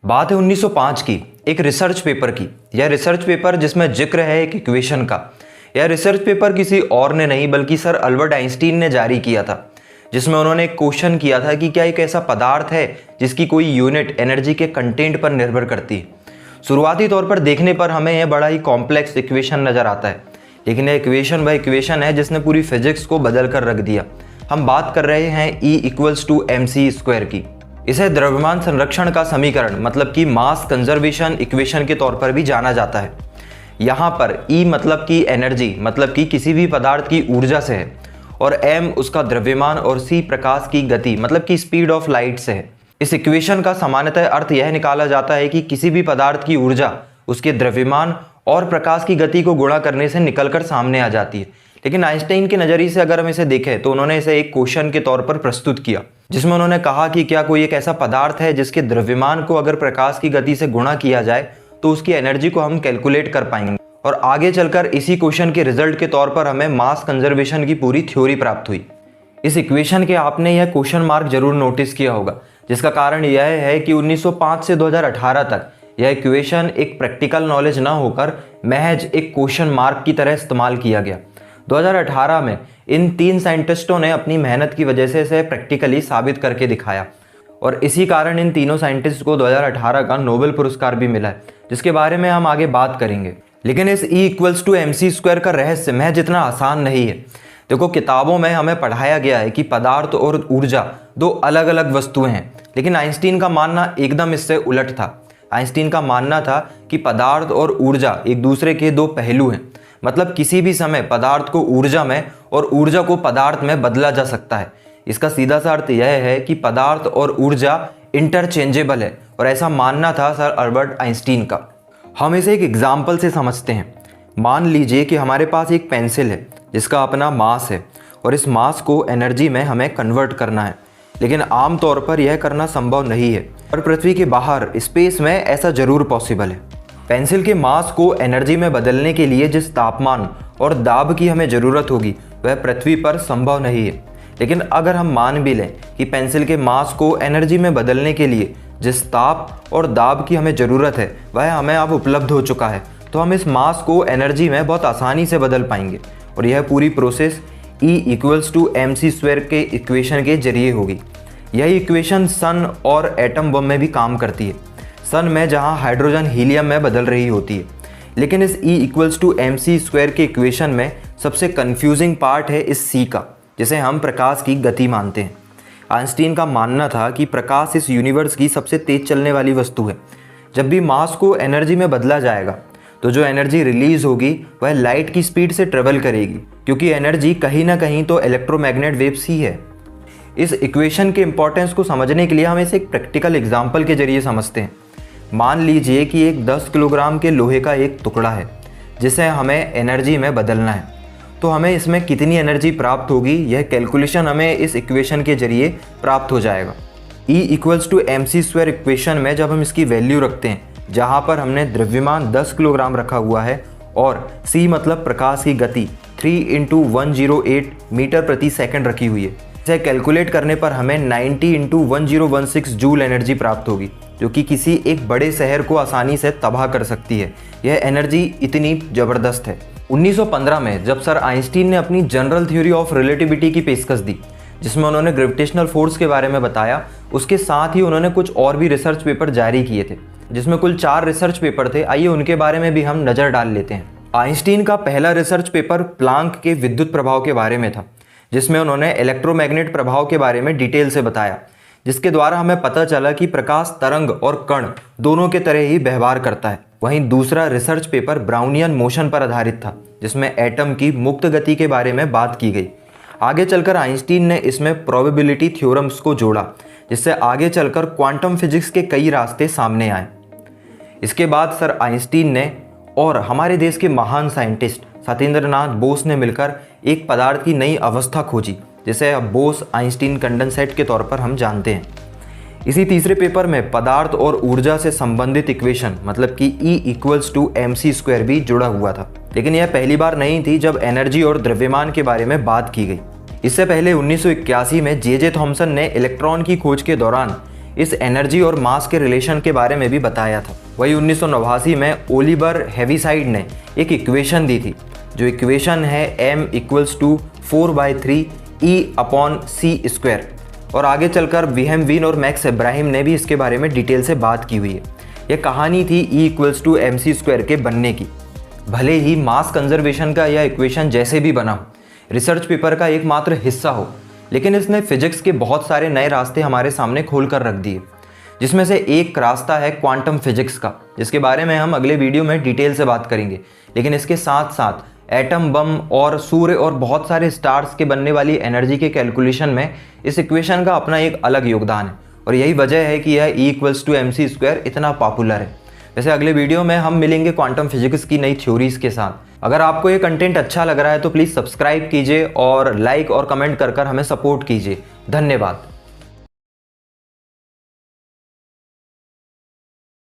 बात है 1905 की एक रिसर्च पेपर की। यह रिसर्च पेपर जिसमें जिक्र है एक इक्वेशन का। यह रिसर्च पेपर किसी और ने नहीं बल्कि सर अल्बर्ट आइंस्टीन ने जारी किया था, जिसमें उन्होंने एक क्वेश्चन किया था कि क्या एक ऐसा पदार्थ है जिसकी कोई यूनिट एनर्जी के कंटेंट पर निर्भर करती है। शुरुआती तौर पर देखने पर हमें यह बड़ा ही कॉम्प्लेक्स इक्वेशन नज़र आता है, लेकिन यह इक्वेशन वह इक्वेशन है जिसने पूरी फिजिक्स को बदल कर रख दिया। हम बात कर रहे हैं E=mc² की। इसे द्रव्यमान संरक्षण का समीकरण मतलब कि मास कंजर्वेशन इक्वेशन के तौर पर भी जाना जाता है। यहाँ पर E मतलब कि एनर्जी मतलब कि किसी भी पदार्थ की ऊर्जा से है, और m उसका द्रव्यमान और c प्रकाश की गति मतलब कि स्पीड ऑफ लाइट से है। इस इक्वेशन का सामान्यतः अर्थ यह निकाला जाता है कि किसी भी पदार्थ की ऊर्जा उसके द्रव्यमान और प्रकाश की गति को गुणा करने से निकलकर सामने आ जाती है। लेकिन आइंस्टाइन के नज़रिए से अगर हम इसे देखें तो उन्होंने इसे एक क्वेश्चन के तौर पर प्रस्तुत किया, जिसमें उन्होंने कहा कि क्या कोई एक ऐसा पदार्थ है जिसके द्रव्यमान को अगर प्रकाश की गति से गुणा किया जाए तो उसकी एनर्जी को हम कैलकुलेट कर पाएंगे। और आगे चलकर इसी क्वेश्चन के रिजल्ट के तौर पर हमें मास कंजर्वेशन की पूरी थ्योरी प्राप्त हुई। इस इक्वेशन के आपने यह क्वेश्चन मार्क जरूर नोटिस किया होगा, जिसका कारण यह है कि 1905 से 2018 तक यह इक्वेशन एक प्रैक्टिकल नॉलेज न होकर महज एक क्वेश्चन मार्क की तरह इस्तेमाल किया गया। 2018 में इन 3 साइंटिस्टों ने अपनी मेहनत की वजह से इसे प्रैक्टिकली साबित करके दिखाया, और इसी कारण इन तीनों साइंटिस्ट को 2018 का नोबेल पुरस्कार भी मिला है, जिसके बारे में हम आगे बात करेंगे। लेकिन इस E=mc² का रहस्य महज इतना आसान नहीं है। देखो, किताबों में हमें पढ़ाया गया है कि पदार्थ और ऊर्जा दो अलग अलग वस्तुएं हैं, लेकिन आइंस्टीन का मानना एकदम इससे उलट था। आइंस्टीन का मानना था कि पदार्थ और ऊर्जा एक दूसरे के दो पहलू हैं, मतलब किसी भी समय पदार्थ को ऊर्जा में और ऊर्जा को पदार्थ में बदला जा सकता है। इसका सीधा सा अर्थ यह है कि पदार्थ और ऊर्जा इंटरचेंजेबल है, और ऐसा मानना था सर अल्बर्ट आइंस्टीन का। हम इसे एक एग्जाम्पल से समझते हैं। मान लीजिए कि हमारे पास एक पेंसिल है जिसका अपना मास है, और इस मास को एनर्जी में हमें कन्वर्ट करना है, लेकिन आमतौर पर यह करना संभव नहीं है, और पृथ्वी के बाहर स्पेस में ऐसा जरूर पॉसिबल है। पेंसिल के मास को एनर्जी में बदलने के लिए जिस तापमान और दाब की हमें ज़रूरत होगी वह पृथ्वी पर संभव नहीं है। लेकिन अगर हम मान भी लें कि पेंसिल के मास को एनर्जी में बदलने के लिए जिस ताप और दाब की हमें ज़रूरत है वह हमें अब उपलब्ध हो चुका है, तो हम इस मास को एनर्जी में बहुत आसानी से बदल पाएंगे, और यह पूरी प्रोसेस E=mc² के इक्वेशन के जरिए होगी। यह इक्वेशन सन और एटम बम में भी काम करती है। सन में जहां हाइड्रोजन हीलियम में बदल रही होती है। लेकिन इस E=mc² के इक्वेशन में सबसे कंफ्यूजिंग पार्ट है इस C का, जिसे हम प्रकाश की गति मानते हैं। आइंस्टीन का मानना था कि प्रकाश इस यूनिवर्स की सबसे तेज चलने वाली वस्तु है। जब भी मास को एनर्जी में बदला जाएगा तो जो एनर्जी रिलीज होगी वह लाइट की स्पीड से ट्रेवल करेगी, क्योंकि एनर्जी कहीं ना कहीं तो इलेक्ट्रोमैग्नेट वेव्स ही है। इस इक्वेशन के इंपॉर्टेंस को समझने के लिए हम इसे एक प्रैक्टिकल एग्जाम्पल के जरिए समझते हैं। मान लीजिए कि एक 10 किलोग्राम के लोहे का एक टुकड़ा है जिसे हमें एनर्जी में बदलना है, तो हमें इसमें कितनी एनर्जी प्राप्त होगी यह कैलकुलेशन हमें इस इक्वेशन के जरिए प्राप्त हो जाएगा। E=mc² इक्वेशन में जब हम इसकी वैल्यू रखते हैं, जहाँ पर हमने द्रव्यमान 10 किलोग्राम रखा हुआ है और c मतलब प्रकाश की गति 3 × 108 मीटर प्रति सेकंड रखी हुई है, इसे कैलकुलेट करने पर हमें 90 × 1016 जूल एनर्जी प्राप्त होगी, जो कि किसी एक बड़े शहर को आसानी से तबाह कर सकती है। यह एनर्जी इतनी ज़बरदस्त है। 1915 में जब सर आइंस्टीन ने अपनी जनरल थ्योरी ऑफ रिलेटिविटी की पेशकश दी, जिसमें उन्होंने ग्रेविटेशनल फोर्स के बारे में बताया, उसके साथ ही उन्होंने कुछ और भी रिसर्च पेपर जारी किए थे, जिसमें कुल 4 रिसर्च पेपर थे। आइए उनके बारे में भी हम नज़र डाल लेते हैं। आइंस्टीन का पहला रिसर्च पेपर प्लांक के विद्युत प्रभाव के बारे में था, जिसमें उन्होंने इलेक्ट्रोमैग्नेट प्रभाव के बारे में डिटेल से बताया, जिसके द्वारा हमें पता चला कि प्रकाश तरंग और कण दोनों के तरह ही व्यवहार करता है। वहीं दूसरा रिसर्च पेपर ब्राउनियन मोशन पर आधारित था, जिसमें एटम की मुक्त गति के बारे में बात की गई। आगे चलकर आइंस्टीन ने इसमें प्रोबेबिलिटी थ्योरम्स को जोड़ा, जिससे आगे चलकर क्वांटम फिजिक्स के कई रास्ते सामने आए। इसके बाद सर आइंस्टीन ने और हमारे देश के महान साइंटिस्ट सत्येंद्रनाथ बोस ने मिलकर एक पदार्थ की नई अवस्था खोजी, जिसे अब बोस आइंस्टीन कंडेंसेट के तौर पर हम जानते हैं। इसी तीसरे पेपर में पदार्थ और ऊर्जा से संबंधित इक्वेशन मतलब कि E=mc² भी जुड़ा हुआ था। लेकिन यह पहली बार नहीं थी जब एनर्जी और द्रव्यमान के बारे में बात की गई। इससे पहले 1981 में जे थॉमसन ने इलेक्ट्रॉन की खोज के दौरान इस एनर्जी और मास के रिलेशन के बारे में भी बताया था। वही 1989 में ओलिवर हेविसाइड ने एक इक्वेशन दी थी, जो इक्वेशन है m = 4/3 E/c²। और आगे चलकर विल्हेम वीन और मैक्स इब्राहिम ने भी इसके बारे में डिटेल से बात की हुई है। यह कहानी थी E = mc² के बनने की। भले ही मास कंजर्वेशन का यह इक्वेशन जैसे भी बना हो, रिसर्च पेपर का एकमात्र हिस्सा हो, लेकिन इसने फिजिक्स के बहुत सारे नए रास्ते हमारे सामने खोल कर रख दिए, जिसमें से एक रास्ता है क्वांटम फिजिक्स का, जिसके बारे में हम अगले वीडियो में डिटेल से बात करेंगे। लेकिन इसके साथ साथ एटम बम और सूर्य और बहुत सारे स्टार्स के बनने वाली एनर्जी के कैलकुलेशन में इस इक्वेशन का अपना एक अलग योगदान है, और यही वजह है कि यह E = mc² इतना पॉपुलर है। वैसे अगले वीडियो में हम मिलेंगे क्वांटम फिजिक्स की नई थ्योरीज के साथ। अगर आपको ये कंटेंट अच्छा लग रहा है तो प्लीज़ सब्सक्राइब कीजिए और लाइक और कमेंट कर हमें सपोर्ट कीजिए। धन्यवाद।